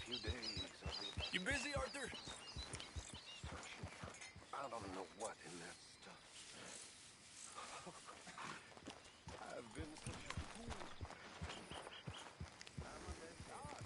few days I'll be back. You busy, Arthur? I don't know what in that stuff. I've been such a fool. I'm a dead god.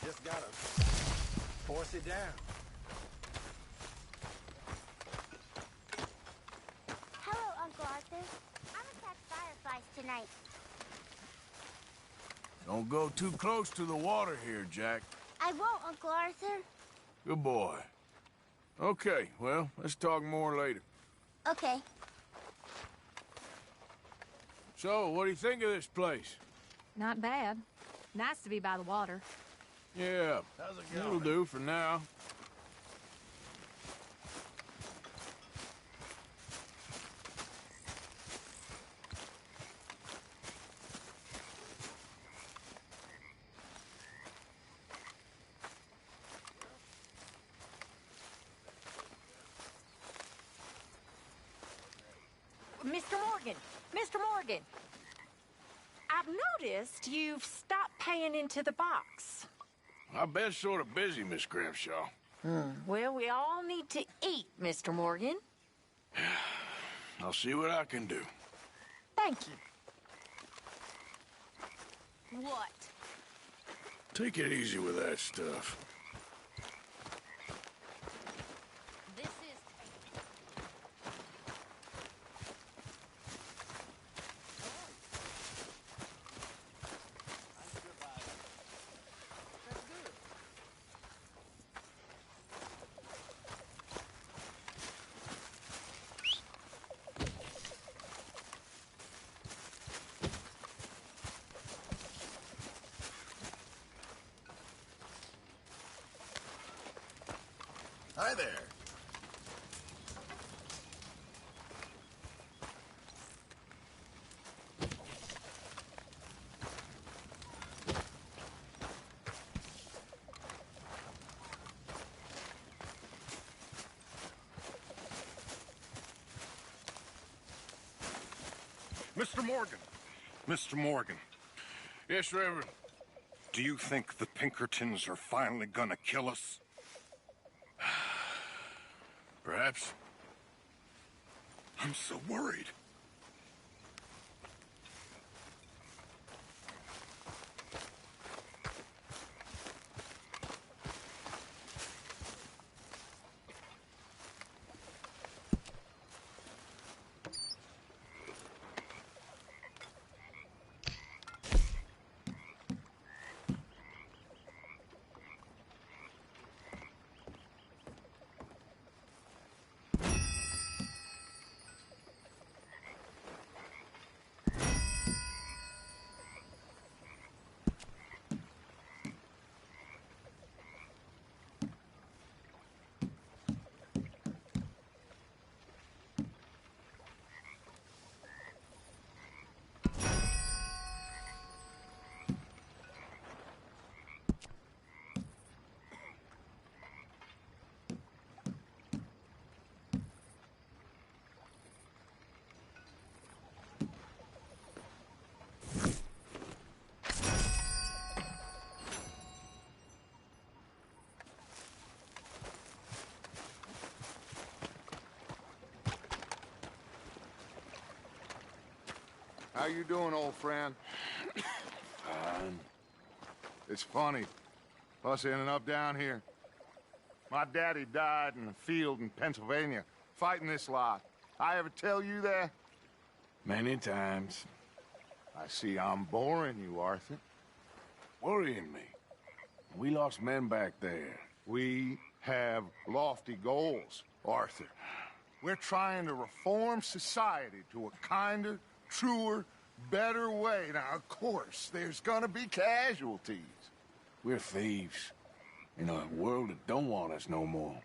Just gotta force it down. Hello, Uncle Arthur. I'm gonna catch fireflies tonight. Don't go too close to the water here, Jack. I won't, Uncle Arthur. Good boy. Okay, well, let's talk more later. Okay. So, what do you think of this place? Not bad. Nice to be by the water. Yeah, How's it it'll going? do for now. Mr. Morgan! Mr. Morgan! I've noticed you've stopped paying into the box. I've been sort of busy, Miss Grimshaw. Well, we all need to eat, Mr. Morgan. I'll see what I can do. Thank you. What? Take it easy with that stuff. This is... Hi there. Mr. Morgan. Mr. Morgan. Yes, Reverend. Do you think the Pinkertons are finally gonna kill us? Perhaps. I'm so worried. How you doing, old friend? Fine. It's funny, us ending up down here. My daddy died in a field in Pennsylvania, fighting this lot. I ever tell you that? Many times. I see I'm boring you, Arthur. Worrying me. We lost men back there. We have lofty goals, Arthur. We're trying to reform society to a kinder, truer, better way. Now, of course, there's gonna be casualties. We're thieves. In a world that don't want us no more.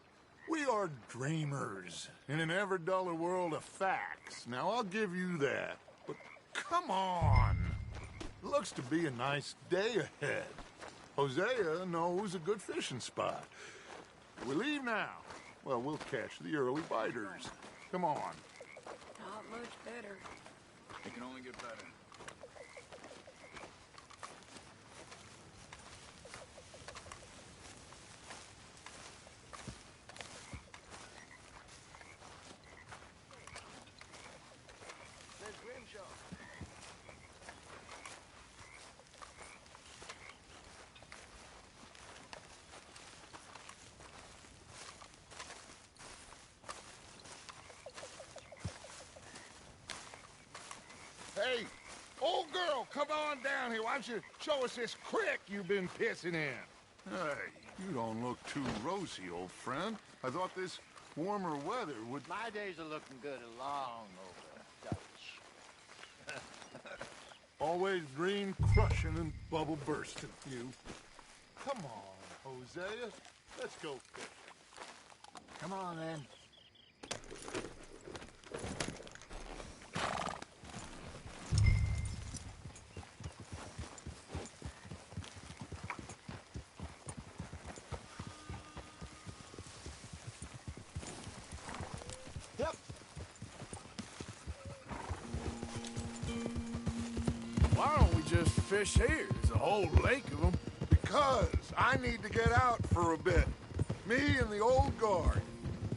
We are dreamers in an ever duller world of facts. Now, I'll give you that. But come on. Looks to be a nice day ahead. Hosea knows a good fishing spot. We leave now. Well, we'll catch the early biters. Come on. Not much better. It can only get better. There's Grimshaw. Hey, old girl, come on down here. Why don't you show us this creek you've been pissing in? Hey, you don't look too rosy, old friend. I thought this warmer weather would... My days are looking good along over Dutch. Always green crushing and bubble bursting, you. Come on, Hosea. Let's go fishing. Come on, then. Yep. Why don't we just fish here? There's a whole lake of them. Because I need to get out for a bit. Me and the old guard.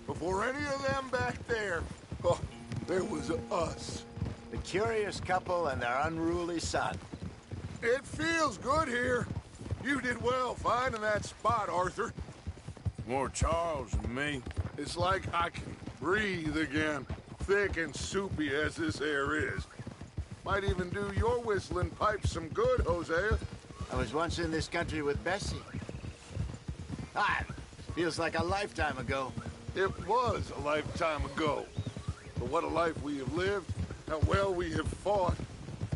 Before any of them back there, oh, there was us. The curious couple and their unruly son. It feels good here. You did well finding that spot, Arthur. More Charles than me. It's like I can breathe again, thick and soupy as this air is. Might even do your whistling pipes some good, Hosea. I was once in this country with Bessie. Ah, feels like a lifetime ago. It was a lifetime ago. But what a life we have lived, how well we have fought,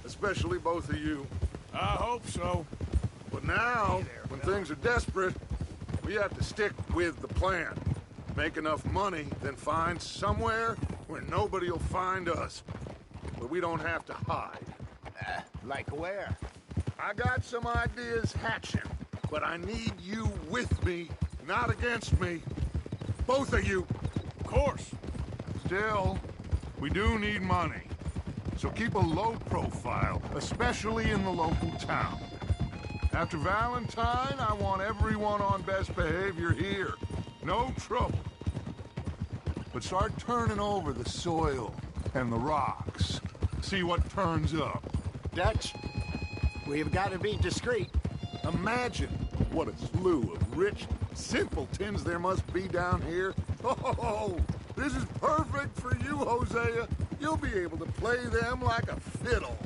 especially both of you. I hope so. But now, when things are desperate, we have to stick with the plan. Make enough money, then find somewhere where nobody will find us. Where we don't have to hide. Like where? I got some ideas hatching, but I need you with me, not against me. Both of you. Of course. Still, we do need money. So keep a low profile, especially in the local town. After Valentine, I want everyone on best behavior here. No trouble. But start turning over the soil and the rocks. See what turns up. Dutch, we've got to be discreet. Imagine what a slew of rich simpletons there must be down here. Oh, this is perfect for you, Hosea. You'll be able to play them like a fiddle.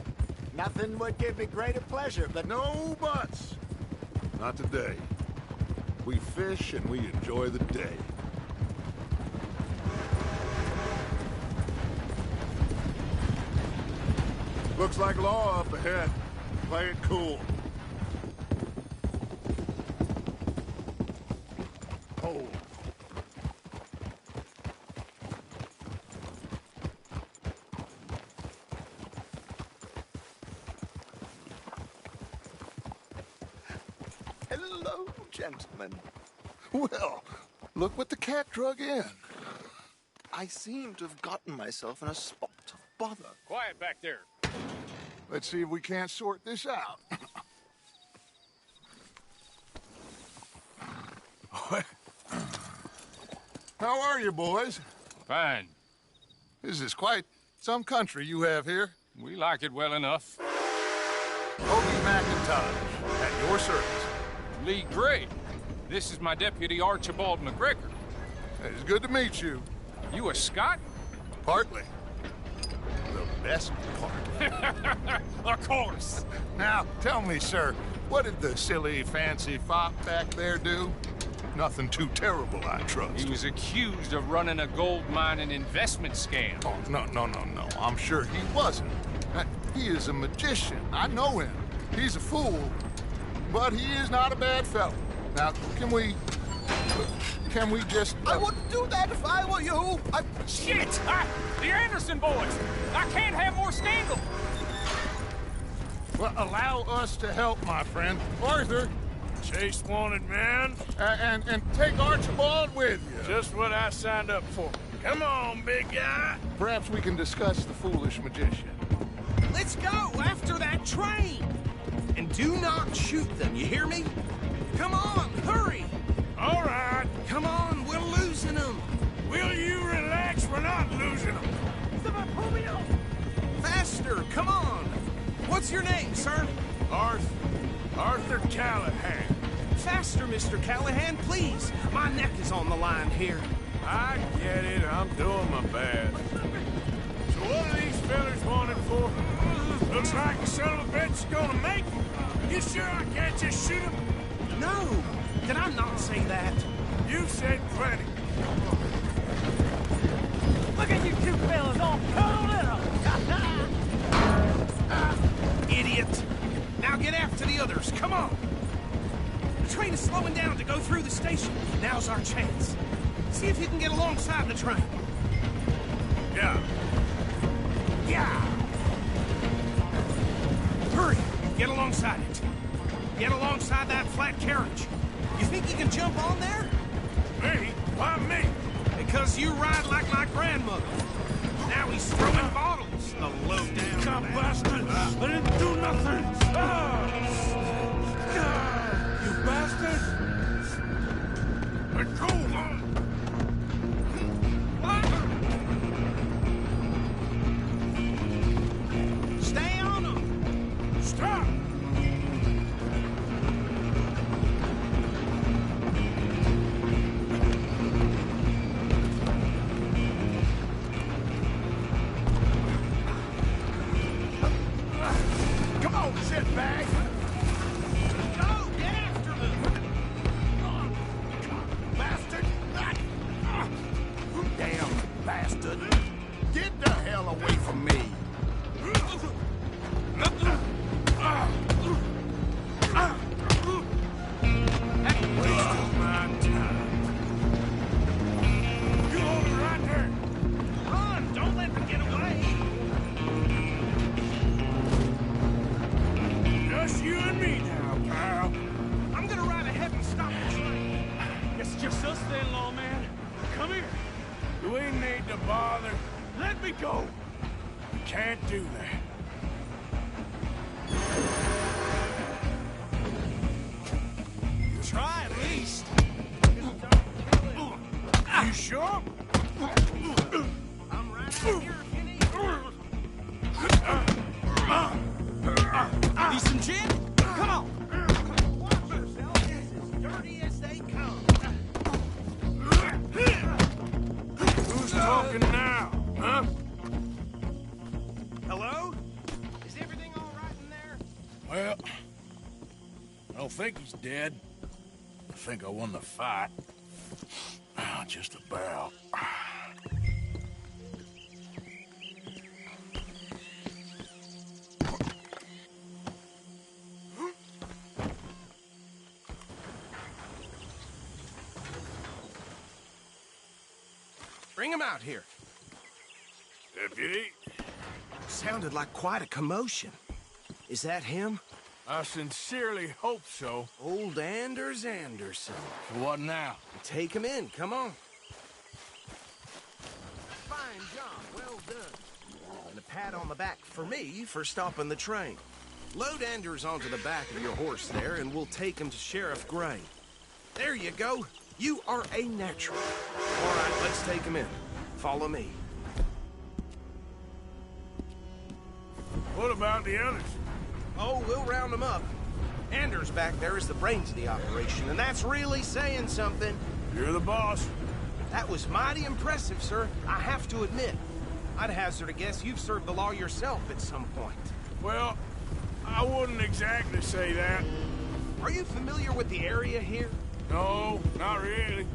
Nothing would give me greater pleasure, but No buts. Not today. We fish and we enjoy the day. Looks like law up ahead. Play it cool. Hold. Hello, gentlemen. Well, look what the cat drug in. I seem to have gotten myself in a spot of bother. Quiet back there. Let's see if we can't sort this out. How are you, boys? Fine. This is quite some country you have here. We like it well enough. Ogie McIntosh, at your service. Lee Gray. This is my deputy Archibald McGregor. It's good to meet you. You a Scot? Partly. The best part. Of course. Now, tell me, sir, what did the silly, fancy fop back there do? Nothing too terrible, I trust. He was accused of running a gold mine and investment scam. Oh, no. I'm sure he wasn't. He is a magician. I know him. He's a fool, but he is not a bad fellow. Now, can we just... I wouldn't do that if I were you. Shit! The Anderson boys! I can't have more scandal! Well, allow us to help, my friend. Arthur, Chase wanted man. and take Archibald with you. Just what I signed up for. Come on, big guy. Perhaps we can discuss the foolish magician. Let's go after that train! And do not shoot them, you hear me? Come on, hurry! All right. Come on, we're losing them! Will you relax? We're not losing them. Faster, come on! What's your name, sir? Arthur Callahan. Faster, Mr. Callahan, please! My neck is on the line here. I get it. I'm doing my best. So what are these fellas wanted for? Looks like the son of a bitch is gonna make it. You sure I can't just shoot him? No! Did I not say that? You said plenty. Look at you two fellas all cuddled up. Idiot! Now get after the others, come on! The train is slowing down to go through the station. Now's our chance. See if you can get alongside the train. Yeah. Yeah! Hurry! Get alongside it. Get alongside that flat carriage. You think you can jump on there? Me? Why me? Because you ride like my grandmother. Now he's throwing bottles. The low-down Stop, bastard! I didn't do nothing! You bastard! Let go! Stay on him! Stop! Come on, shitbag! Go! Get after them! Bastard! Damn bastard! Get the hell away from me! Wasting my time. You hold it right there. Run! Don't let them get away! Just you and me now, pal. I'm gonna ride ahead and stop the train. It's just us then, lawman. Come here. We need to bother. Let me go. We can't do that. Try at least. You sure? I'm right here if you need Need some gin? Come on. Watch yourself. This is dirty as they come. Who's talking now, huh? Hello? Is everything all right in there? Well, I don't think he's dead. I think I won the fight. Just about. Bring him out here. Deputy, Sounded like quite a commotion. Is that him? I sincerely hope so. Old Anders Anderson. What now? Take him in, come on. Fine job, well done. And a pat on the back for me for stopping the train. Load Anders onto the back of your horse there, and we'll take him to Sheriff Gray. There you go. You are a natural. All right, let's take him in. Follow me. What about the others? Oh, we'll round them up. Anders back there is the brains of the operation, and that's really saying something. You're the boss. That was mighty impressive, sir. I have to admit. I'd hazard a guess you've served the law yourself at some point. Well, I wouldn't exactly say that. Are you familiar with the area here? No, not really.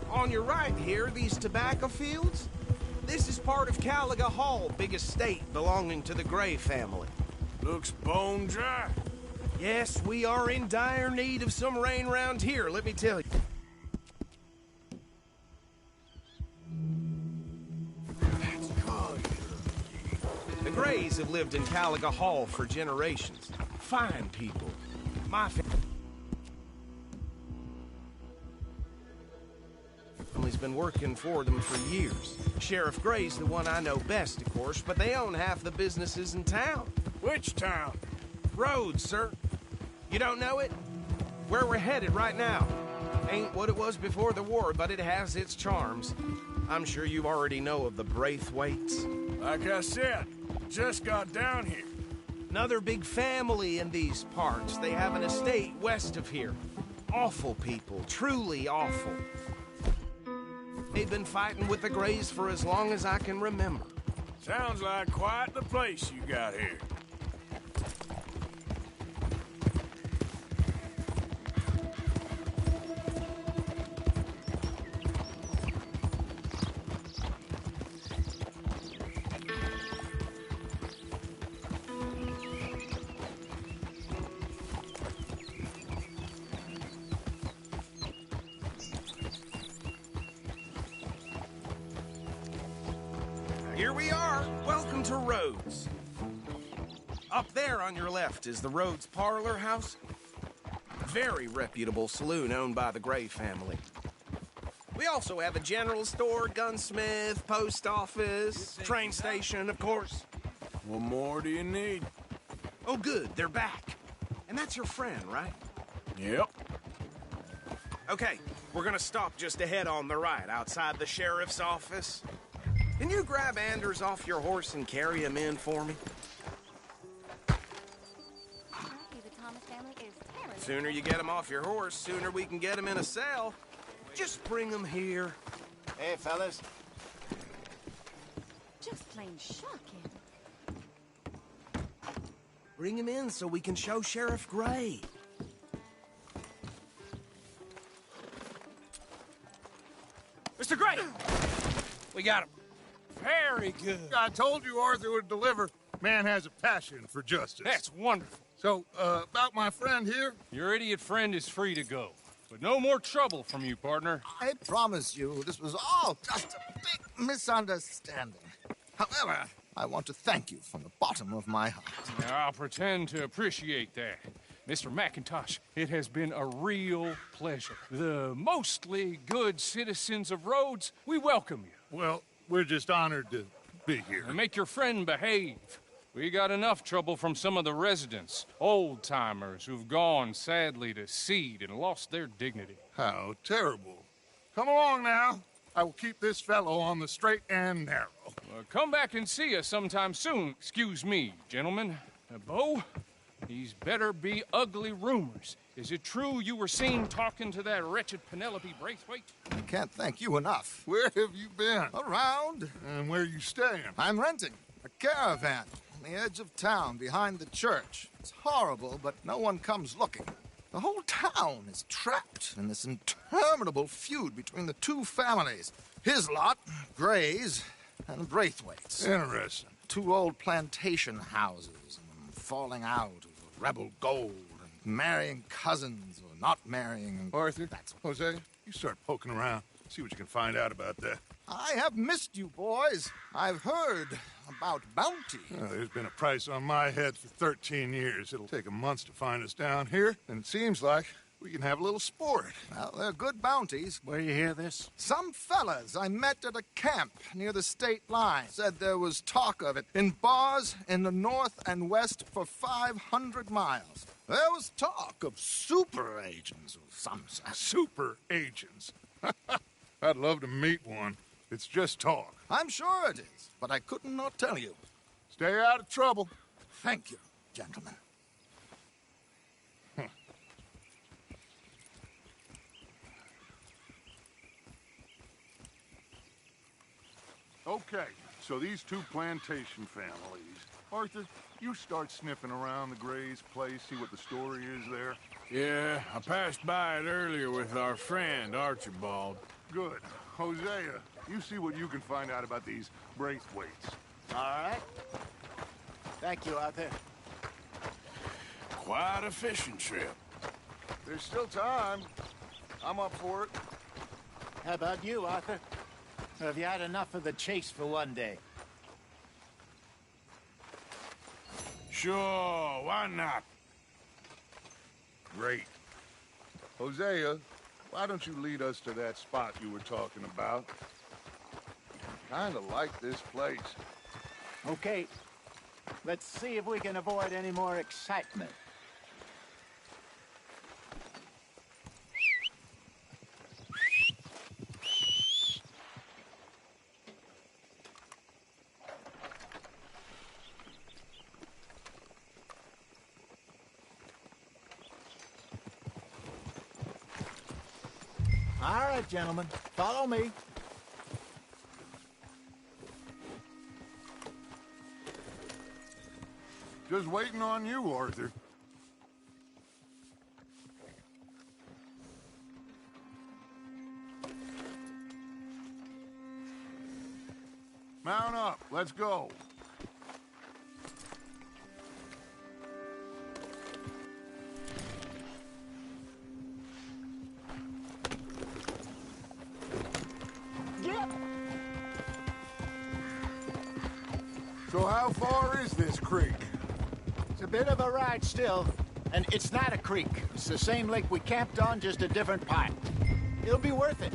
On your right here, these tobacco fields? This is part of Caliga Hall, big estate belonging to the Gray family. Looks bone dry. Yes, we are in dire need of some rain round here, let me tell you. The Grays have lived in Caliga Hall for generations. Fine people. My family's been working for them for years. Sheriff Gray's the one I know best, of course, but they own half the businesses in town. Which town? Rhodes, sir. You don't know it? Where we're headed right now. Ain't what it was before the war, but it has its charms. I'm sure you already know of the Braithwaites. Like I said, just got down here. Another big family in these parts. They have an estate west of here. Awful people, truly awful. They've been fighting with the Grays for as long as I can remember. Sounds like quite the place you got here. Here we are. Welcome to Rhodes. Up there on your left is the Rhodes Parlor House. Very reputable saloon owned by the Gray family. We also have a general store, gunsmith, post office, train station, of course. What more do you need? Oh, good. They're back. And that's your friend, right? Yep. Okay, we're gonna stop just ahead on the right, outside the sheriff's office. Can you grab Anders off your horse and carry him in for me? Sooner you get him off your horse, sooner we can get him in a cell. Just bring him here. Hey, fellas. Just plain shocking. Bring him in so we can show Sheriff Gray. Mr. Gray! We got him. Very good. I told you Arthur would deliver. Man has a passion for justice. That's wonderful. So, about my friend here? Your idiot friend is free to go. But no more trouble from you, partner. I promise you, this was all just a big misunderstanding. However, I want to thank you from the bottom of my heart. Now, I'll pretend to appreciate that. Mr. McIntosh, it has been a real pleasure. The mostly good citizens of Rhodes, we welcome you. Well, we're just honored to be here. And make your friend behave. We got enough trouble from some of the residents, old-timers who've gone, sadly, to seed and lost their dignity. How terrible. Come along now. I will keep this fellow on the straight and narrow. Come back and see us sometime soon. Excuse me, gentlemen. Bo, these better be ugly rumors. Is it true you were seen talking to that wretched Penelope Braithwaite? I can't thank you enough. Where have you been? Around. And where you staying? I'm renting a caravan on the edge of town behind the church. It's horrible, but no one comes looking. The whole town is trapped in this interminable feud between the two families. His lot, Gray's, and Braithwaite's. Interesting. Two old plantation houses, falling out of rebel gold, and marrying cousins or not marrying. Arthur, Jose, you start poking around. See what you can find out about that. I have missed you, boys. I've heard about bounty. There's been a price on my head for 13 years. It'll take a month to find us down here, and it seems like we can have a little sport. Well, they're good bounties. Where you hear this? Some fellas I met at a camp near the state line said there was talk of it in bars in the north and west for 500 miles. There was talk of super agents of some sort. Super agents. I'd love to meet one. It's just talk. I'm sure it is, but I couldn't not tell you. Stay out of trouble. Thank you, gentlemen. Okay, so these two plantation families. Arthur, you start sniffing around the Gray's place, see what the story is there. Yeah, I passed by it earlier with our friend, Archibald. Good. Hosea, you see what you can find out about these Braithwaites. All right. Thank you, Arthur. Quite a fishing trip. There's still time. I'm up for it. How about you, Arthur? Or have you had enough of the chase for one day? Sure, why not? Great. Hosea, why don't you lead us to that spot you were talking about? Kinda like this place. Okay. Let's see if we can avoid any more excitement. All right, gentlemen, follow me. Just waiting on you, Arthur. Mount up, let's go. So how far is this creek? It's a bit of a ride still, and it's not a creek. It's the same lake we camped on, just a different part. It'll be worth it.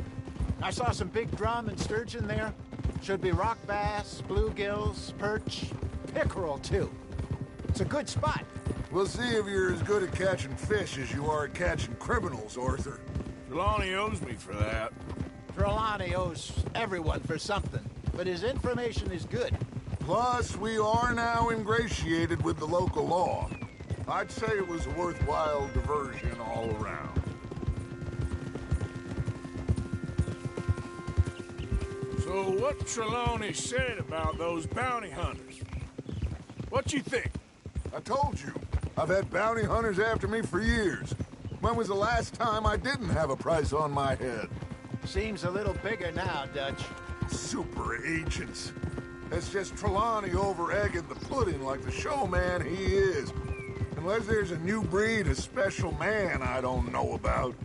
I saw some big drum and sturgeon there. Should be rock bass, bluegills, perch, pickerel too. It's a good spot. We'll see if you're as good at catching fish as you are at catching criminals, Arthur. Trelawney owes me for that. Trelawney owes everyone for something, but his information is good. Plus, we are now ingratiated with the local law. I'd say it was a worthwhile diversion all around. So what Trelawney said about those bounty hunters? What you think? I told you, I've had bounty hunters after me for years. When was the last time I didn't have a price on my head? Seems a little bigger now, Dutch. Super agents. It's just Trelawney over-egging the pudding like the showman he is. Unless there's a new breed of special man I don't know about.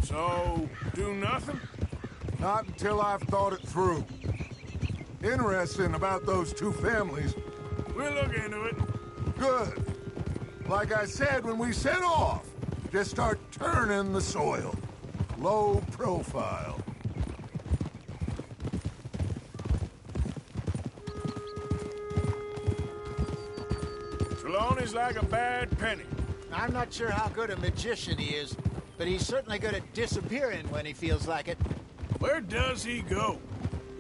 So, do nothing? Not until I've thought it through. Interesting about those two families. We'll look into it. Good. Like I said when we set off, just start turning the soil. Low profile. Trelawney's like a bad penny. I'm not sure how good a magician he is, but he's certainly good at disappearing when he feels like it. Where does he go?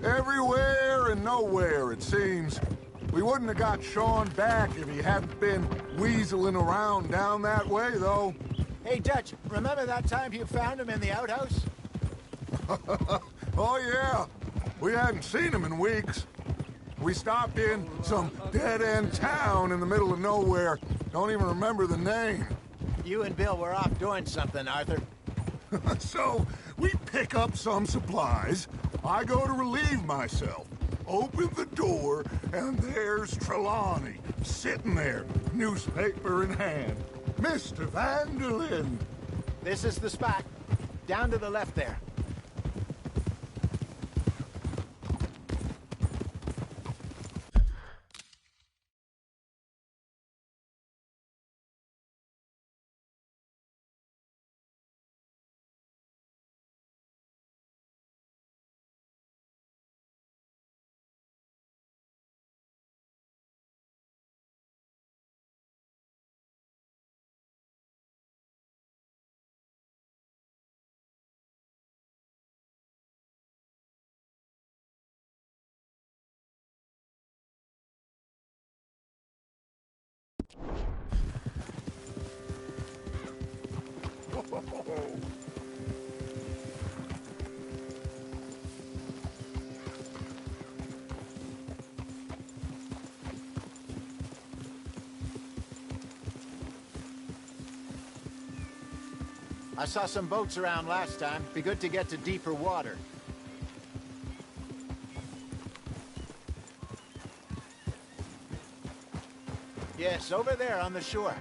Everywhere and nowhere, it seems. We wouldn't have got Sean back if he hadn't been weaseling around down that way, though. Hey, Dutch, remember that time you found him in the outhouse? Oh, yeah. We hadn't seen him in weeks. We stopped in some dead-end town in the middle of nowhere. Don't even remember the name. You and Bill were off doing something, Arthur. So, we pick up some supplies. I go to relieve myself. Open the door, and there's Trelawney, sitting there, newspaper in hand. Mr. Vanderlyn. This is the spot. Down to the left there. I saw some boats around last time. Be good to get to deeper water. Yes, over there on the shore.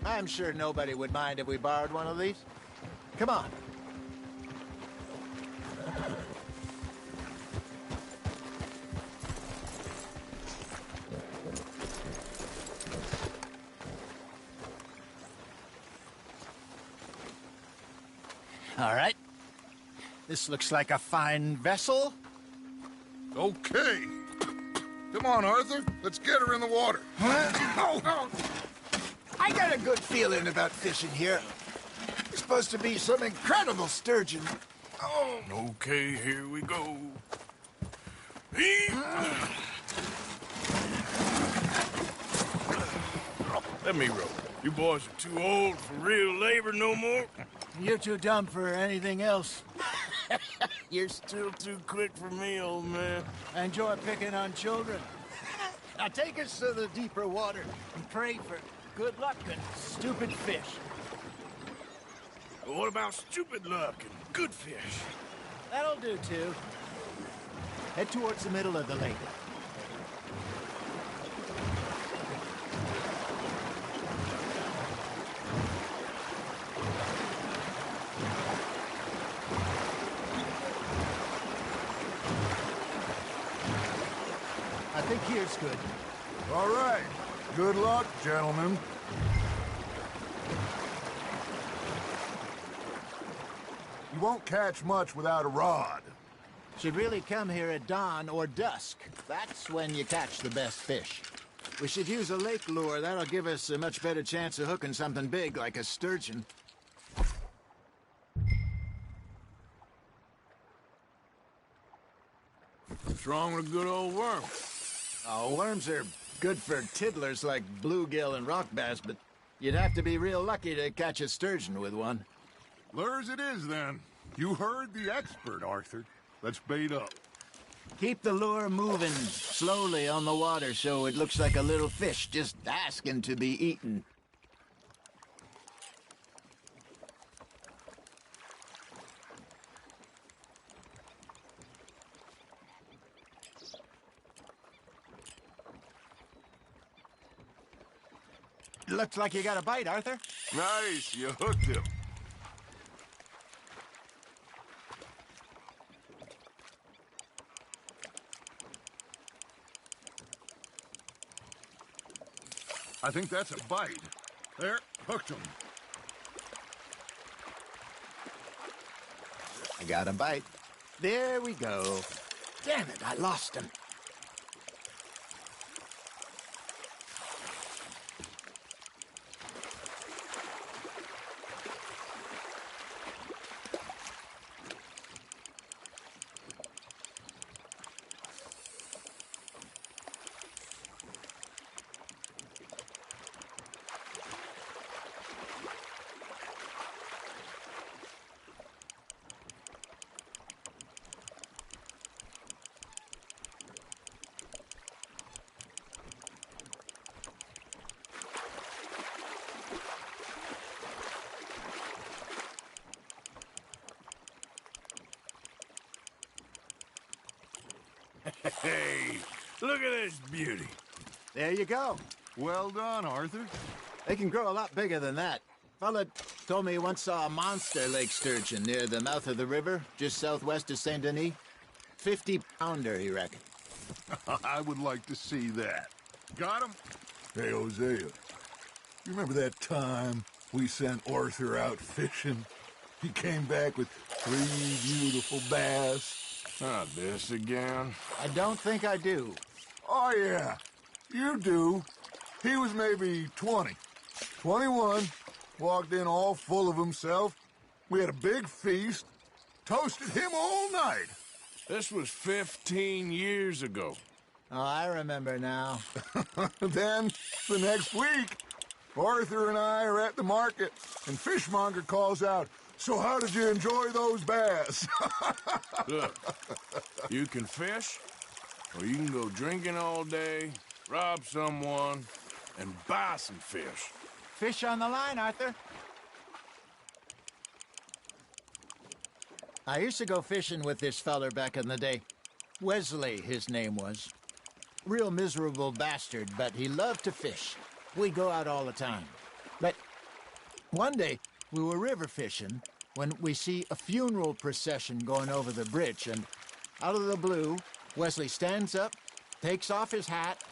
I'm sure nobody would mind if we borrowed one of these. Come on. All right. This looks like a fine vessel. Okay. Come on, Arthur. Let's get her in the water. Oh. I got a good feeling about fishing here. It's supposed to be some incredible sturgeon. Oh. Okay, here we go. Let me row. You boys are too old for real labor no more. You're too dumb for anything else. You're still too quick for me, old man. I enjoy picking on children. Now take us to the deeper water and pray for good luck and stupid fish. What about stupid luck and good fish? That'll do, too. Head towards the middle of the lake. I think here's good. All right. Good luck, gentlemen. You won't catch much without a rod. Should really come here at dawn or dusk. That's when you catch the best fish. We should use a lake lure. That'll give us a much better chance of hooking something big like a sturgeon. What's wrong with a good old worm? Oh, worms are good for tiddlers like bluegill and rock bass, but you'd have to be real lucky to catch a sturgeon with one. Lures it is, then. You heard the expert, Arthur. Let's bait up. Keep the lure moving slowly on the water so it looks like a little fish just asking to be eaten. Looks like you got a bite, Arthur. Nice, you hooked him. I think that's a bite. There, hooked him. I got a bite. There we go. Damn it, I lost him. Hey, look at this beauty. There you go. Well done, Arthur. They can grow a lot bigger than that. Fella told me he once saw a monster lake sturgeon near the mouth of the river, just southwest of Saint Denis. 50-pounder, he reckoned. I would like to see that. Got him? Hey, Hosea. You remember that time we sent Arthur out fishing? He came back with 3 beautiful bass. Not this again. I don't think I do. Oh, yeah. You do. He was maybe 20. 21. Walked in all full of himself. We had a big feast, toasted him all night. This was 15 years ago. Oh, I remember now. Then, the next week, Arthur and I are at the market, and Fishmonger calls out, "So how did you enjoy those bass?" Look, you can fish, or you can go drinking all day, rob someone, and buy some fish. Fish on the line, Arthur. I used to go fishing with this feller back in the day. Wesley, his name was. Real miserable bastard, but he loved to fish. We'd go out all the time. But one day, we were river fishing when we see a funeral procession going over the bridge, and out of the blue, Wesley stands up, takes off his hat,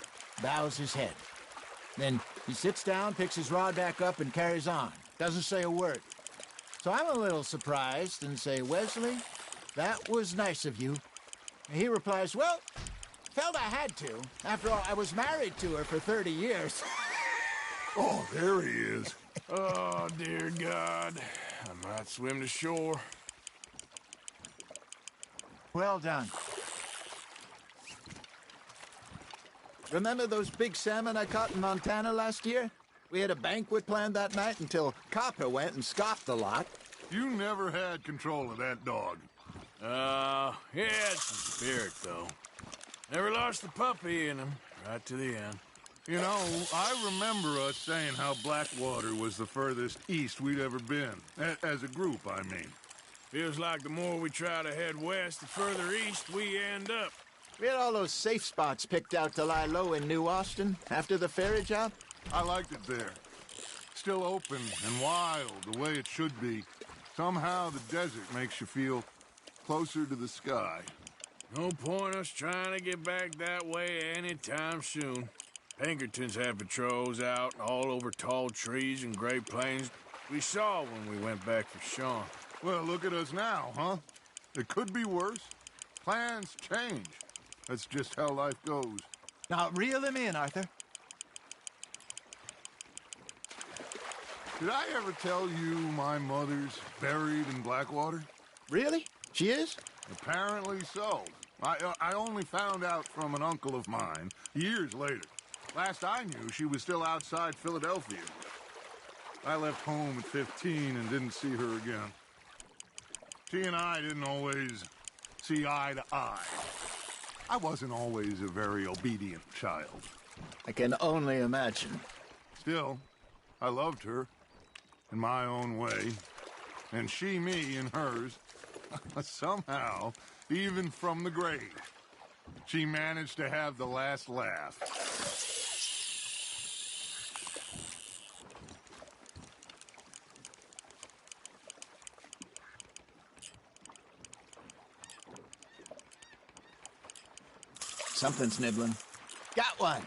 bows his head. Then he sits down, picks his rod back up, and carries on. Doesn't say a word. So I'm a little surprised and say, "Wesley, that was nice of you." And he replies, "Well, felt I had to. After all, I was married to her for 30 years. Oh, there he is. Oh, dear God. I might swim to shore. Well done. Remember those big salmon I caught in Montana last year? We had a banquet planned that night until Copper went and scoffed the lot. You never had control of that dog. He had some spirit, though. Never lost the puppy in him, right to the end. You know, I remember us saying how Blackwater was the furthest east we'd ever been. As a group, I mean. Feels like the more we try to head west, the further east we end up. We had all those safe spots picked out to lie low in New Austin after the ferry job. I liked it there. Still open and wild, the way it should be. Somehow the desert makes you feel closer to the sky. No point us trying to get back that way anytime soon. Pinkertons have patrols out all over tall trees and Great Plains. We saw when we went back for Sean. Well, look at us now, huh? It could be worse. Plans change. That's just how life goes. Now, reel him in, Arthur. Did I ever tell you my mother's buried in Blackwater? Really? She is? Apparently so. I only found out from an uncle of mine years later. Last I knew, she was still outside Philadelphia. I left home at 15 and didn't see her again. She and I didn't always see eye to eye. I wasn't always a very obedient child. I can only imagine. Still, I loved her in my own way, and she me in hers. Somehow, even from the grave, she managed to have the last laugh. Something's nibbling. Got one.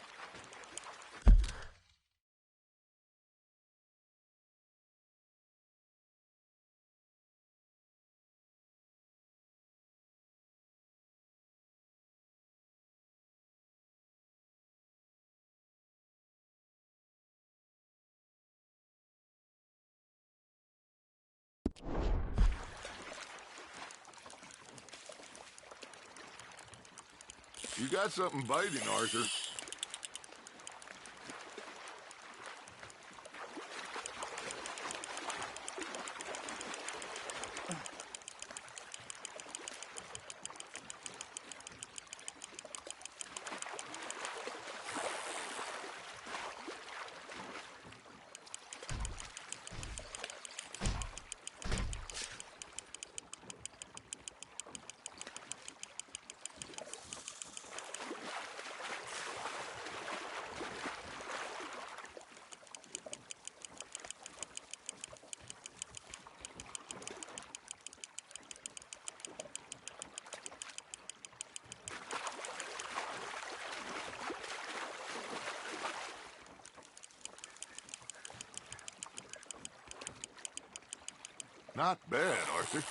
You got something biting, Arthur. Not bad, Arthur.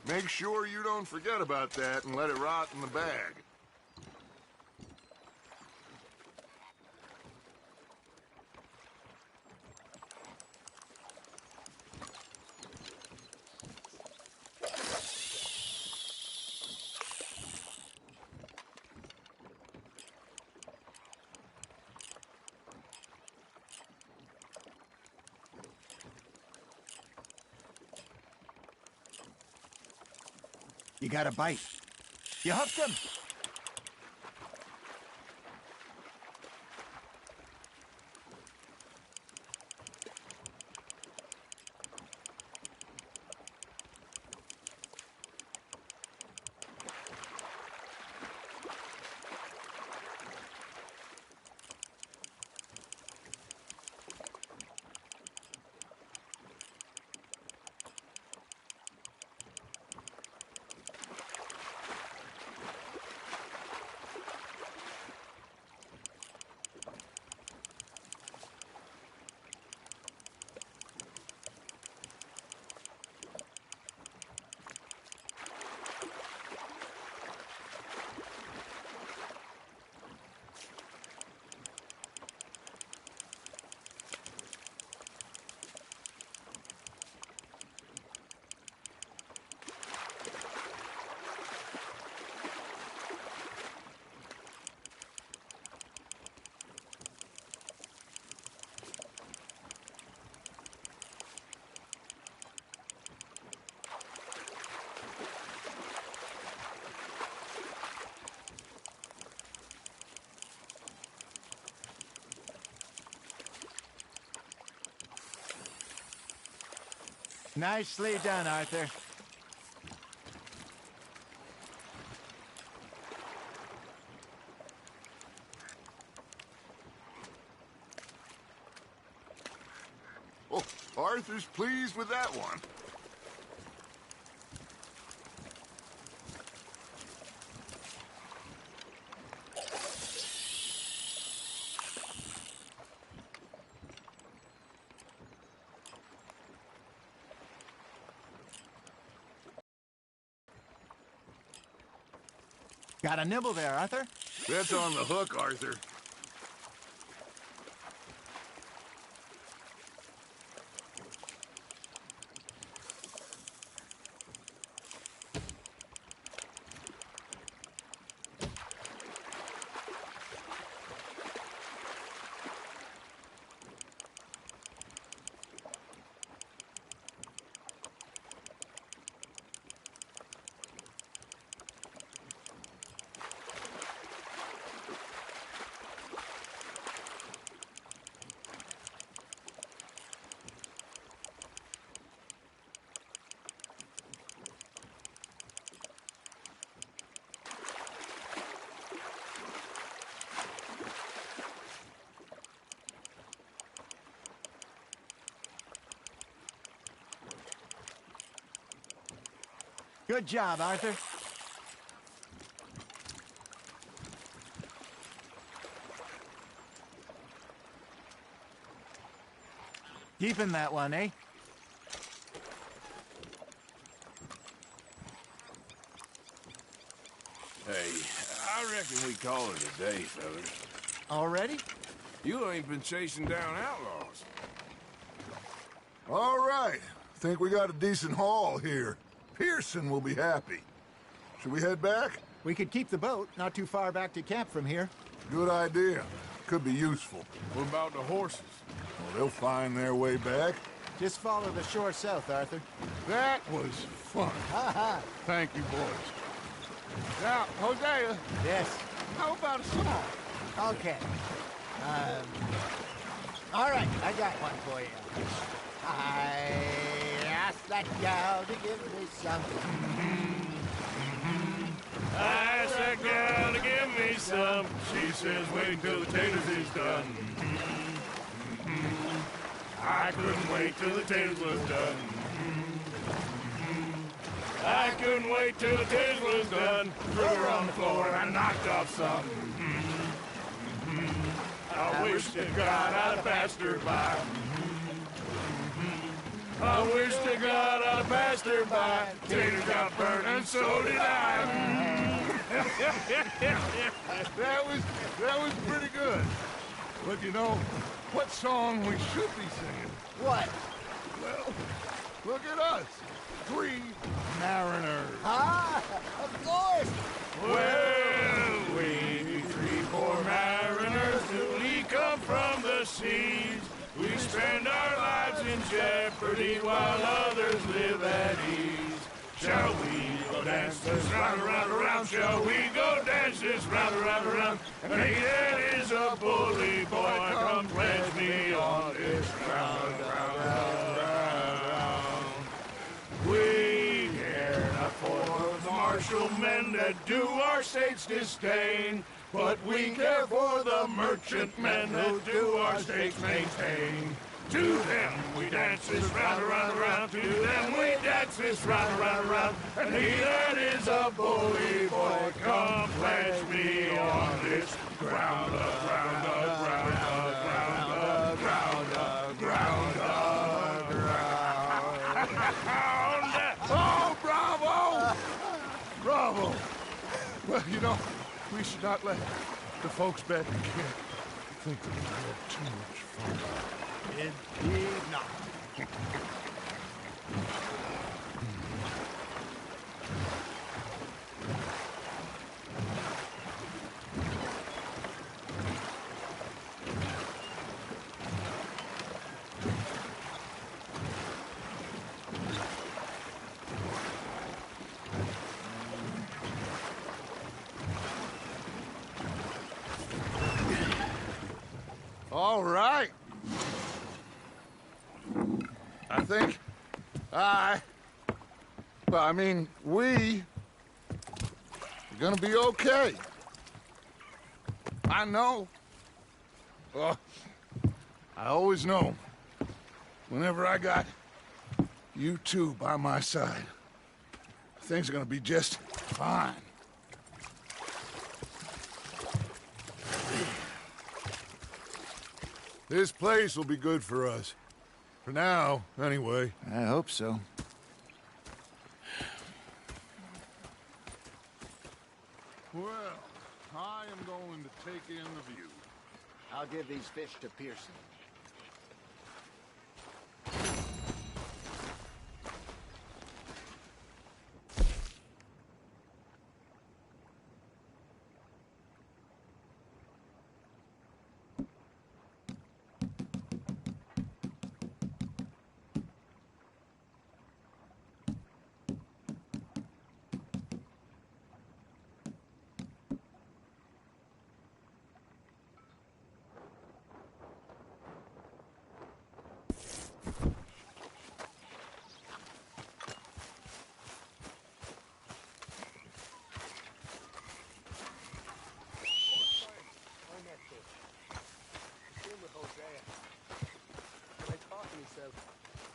Make sure you don't forget about that and let it rot in the bag. You got a bite. You hooked him. Nicely done, Arthur. Oh, Arthur's pleased with that one. Got a nibble there, Arthur? That's on the hook, Arthur. Good job, Arthur. Keeping that one, eh? Hey, I reckon we call it a day, fellas. Already? You ain't been chasing down outlaws. All right. Think we got a decent haul here. Pearson will be happy. Should we head back? We could keep the boat not too far back to camp from here. Good idea. Could be useful. What about the horses? Well, they'll find their way back. Just follow the shore south, Arthur. That was fun. Thank you, boys. Now, Hosea, Yes. how about a song? Okay. All right, I got one for you. I asked that gal to give me something. I asked that gal to give me some. She says wait till the taters is done. I couldn't wait till the taters was done. I couldn't wait till the taters was done. Threw her on the floor and I knocked off some. I wish to God I'd have passed her by. I wish to God I'd have passed her by. Tater got burned and so did I. That was pretty good. But you know, what song we should be singing? What? Well, look at us. 3 mariners. Ah, of course. Well, we 3 poor mariners newly come from the seas. We spend our lives in jeopardy while others live at ease. Shall we go dance this round, around, around? Shall we go dance this round, around, around? And he that is a bully boy, come pledge me on this round, round, round, round. We care not for the martial men that do our state's disdain, but we care for the merchant men who do our state's maintain. To them we dance this round, around, around. To them we dance this round, around, around. And he that is a bully boy, come pledge me on this ground up, ground up, ground up, ground up, ground up, ground up, ground up. Oh, bravo! Bravo! Well, you know, we should not let the folks back in camp think that we had too much fun. Indeed not. All right. I think we are gonna be okay. I know. I always know. Whenever I got you two by my side, things are gonna be just fine. This place will be good for us. For now, anyway. I hope so. Well, I am going to take in the view. I'll give these fish to Pearson.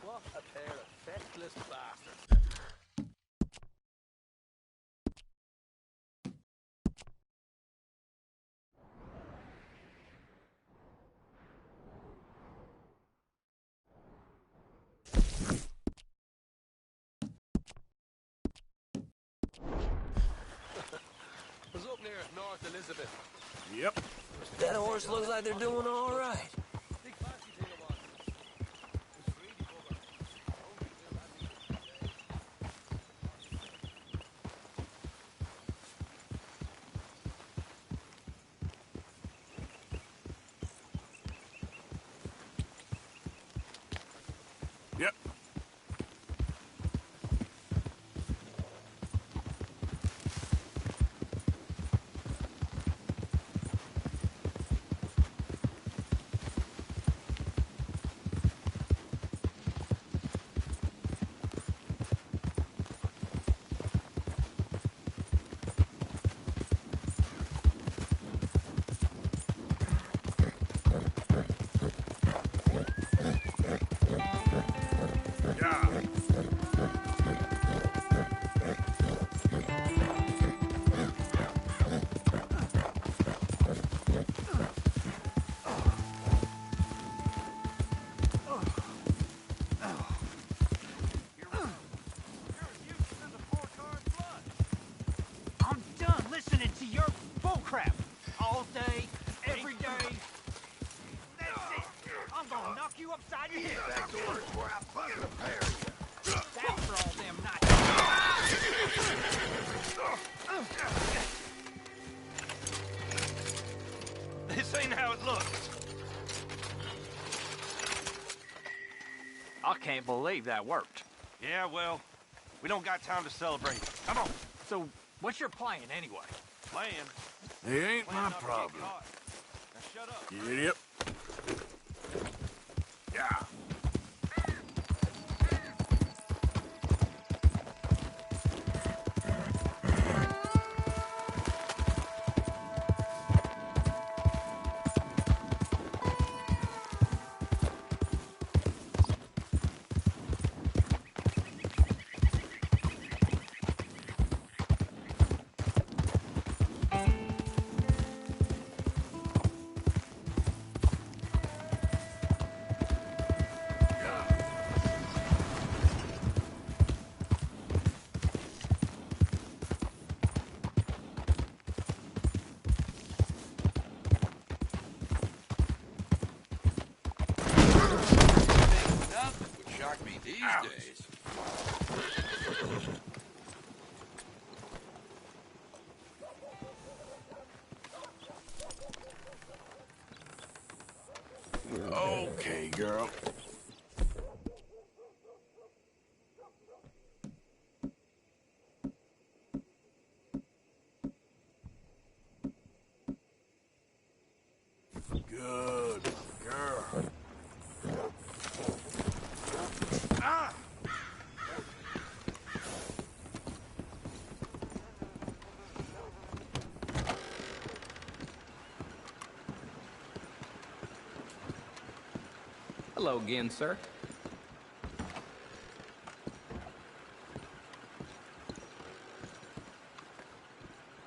What a pair of feckless bastards. Was up near North Elizabeth. Yep. That horse looks like they're doing all right. Yep. I'm done listening to your bullcrap. All day, every day. That's it. I'm gonna knock you upside your head. That's the worst where I bust a pair of you. That's for all them nights. This ain't how it looks. I can't believe that worked. Yeah, well, We don't got time to celebrate. Come on. So, what's your plan anyway? Plan. It ain't Plan my not to get problem. caught. Now shut up. You idiot. Yeah. Nothing would shock me these days. Okay, girl. Good girl. Ah! Hello again, sir.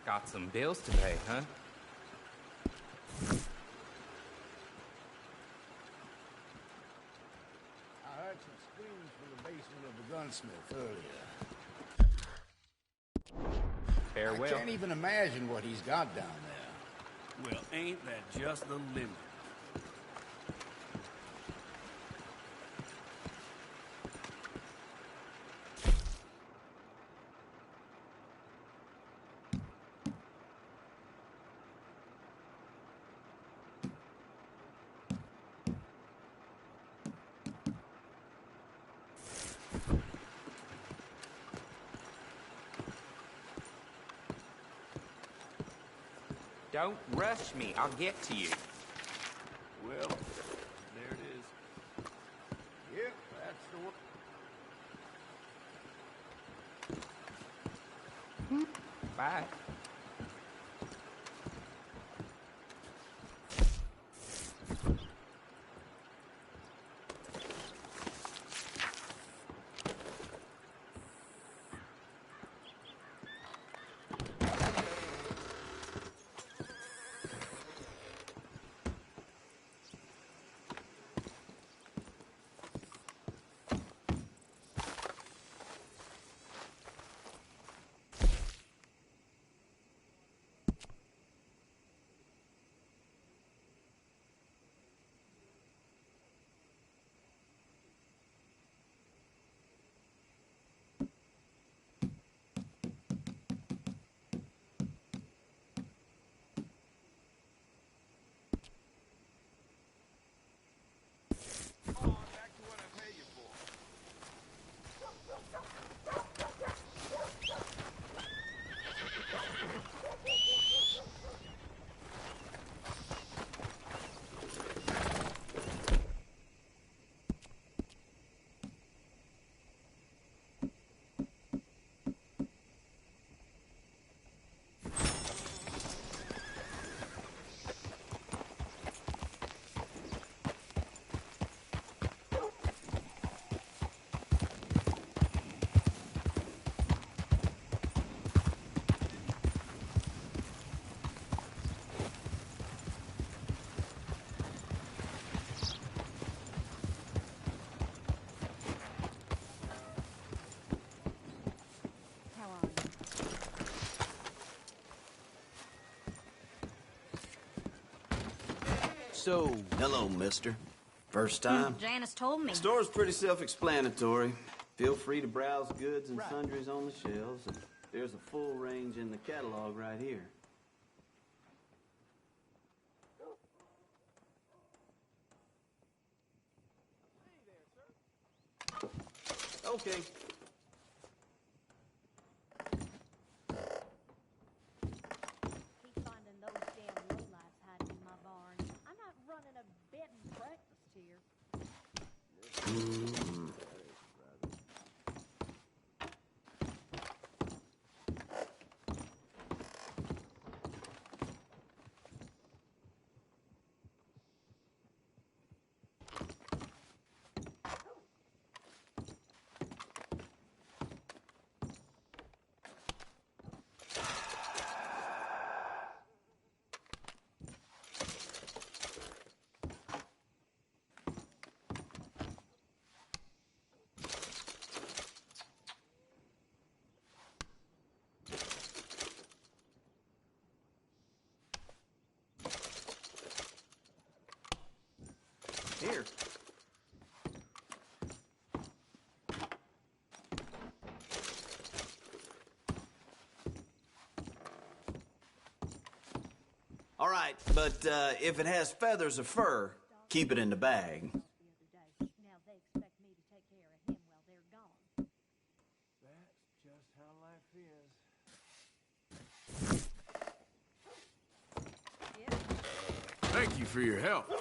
Got some bills to pay, huh? I heard some screams from the basement of the gunsmith earlier. Farewell. I can't even imagine what he's got down there. Well, ain't that just the limit? Don't rush me. I'll get to you. Well, there it is. Yep, that's the one. Bye. So, hello, mister. First time? Janice told me. Store's pretty self-explanatory. Feel free to browse goods and sundries on the shelves. And there's a full range in the catalog right here. Okay. getting breakfast here. Here. All right, but if it has feathers or fur, keep it in the bag. Now they expect me to take care of him while they're gone. That's just how life is. Thank you for your help.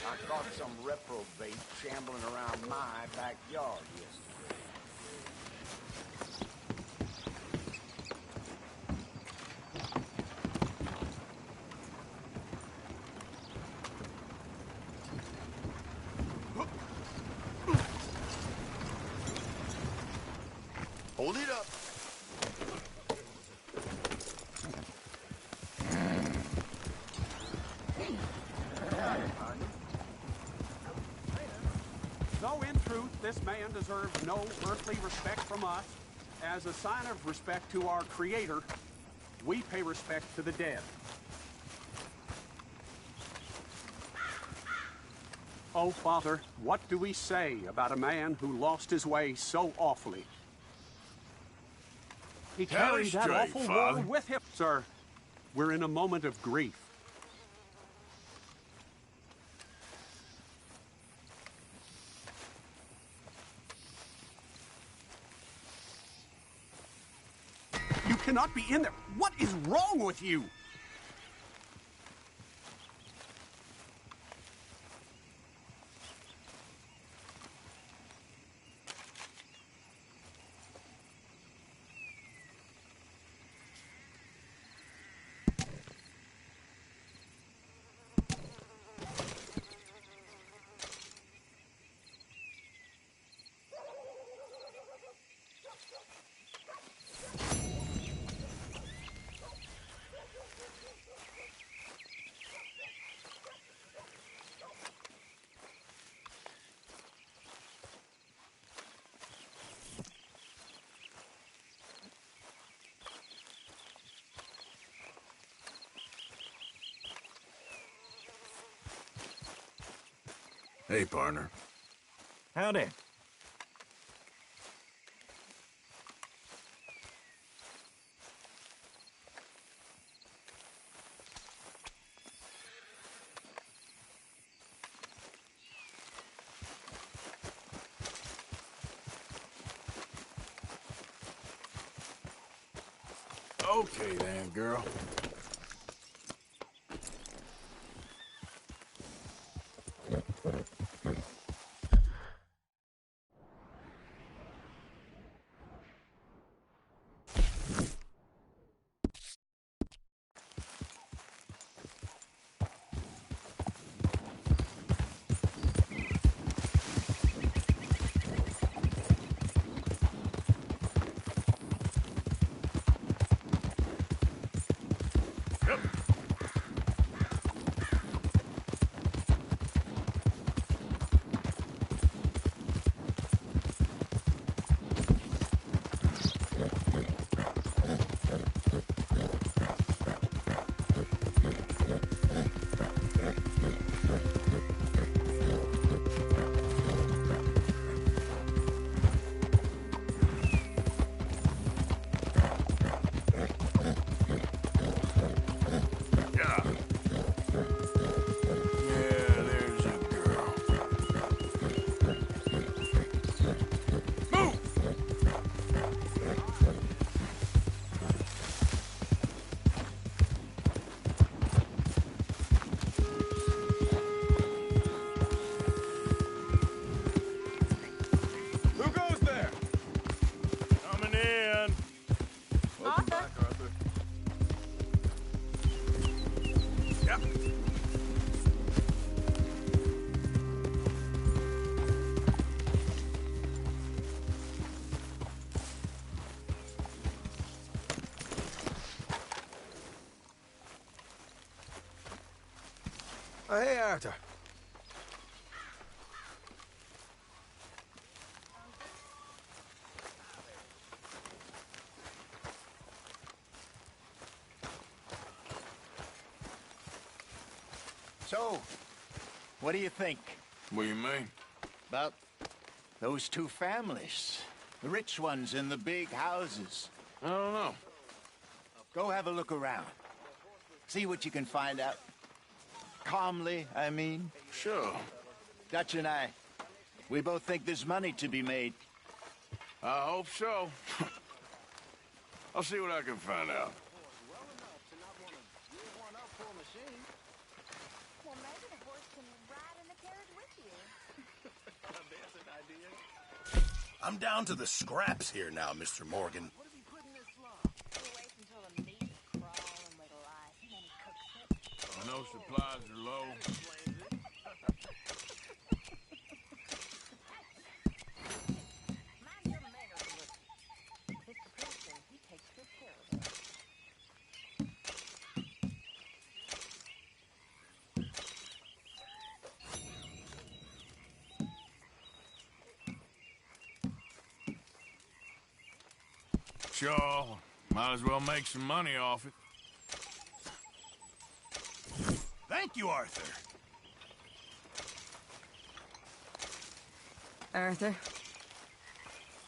I caught some reprobate shambling around my backyard yesterday. Hold it up. Though in truth this man deserves no earthly respect from us, as a sign of respect to our Creator, we pay respect to the dead. Oh, Father, what do we say about a man who lost his way so awfully? He Tell carried us that straight, awful Father. world with him. Sir, we're in a moment of grief. You can cannot be in there. What is wrong with you? Hey, partner. Howdy. Okay then, girl. Who goes there? Coming in. Welcome back, Arthur. Yep. Oh, hey, Arthur. So, what do you think? What do you mean? About those two families. The rich ones in the big houses. I don't know. Go have a look around. See what you can find out. Calmly, I mean. Sure. Dutch and I, we both think there's money to be made. I hope so. I'll see what I can find out. Well, maybe the horse can ride in the carriage with you. That's an idea. I'm down to the scraps here now, Mr. Morgan. What if he put in this lump? He waits until the meat is crawling with life, and then he cooks it. I know supplies are low. Mind your manners a little. Mr. Princeton, he takes good care of us. Sure. Might as well make some money off it. Thank you, Arthur. Arthur?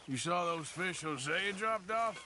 You saw those fish Hosea dropped off?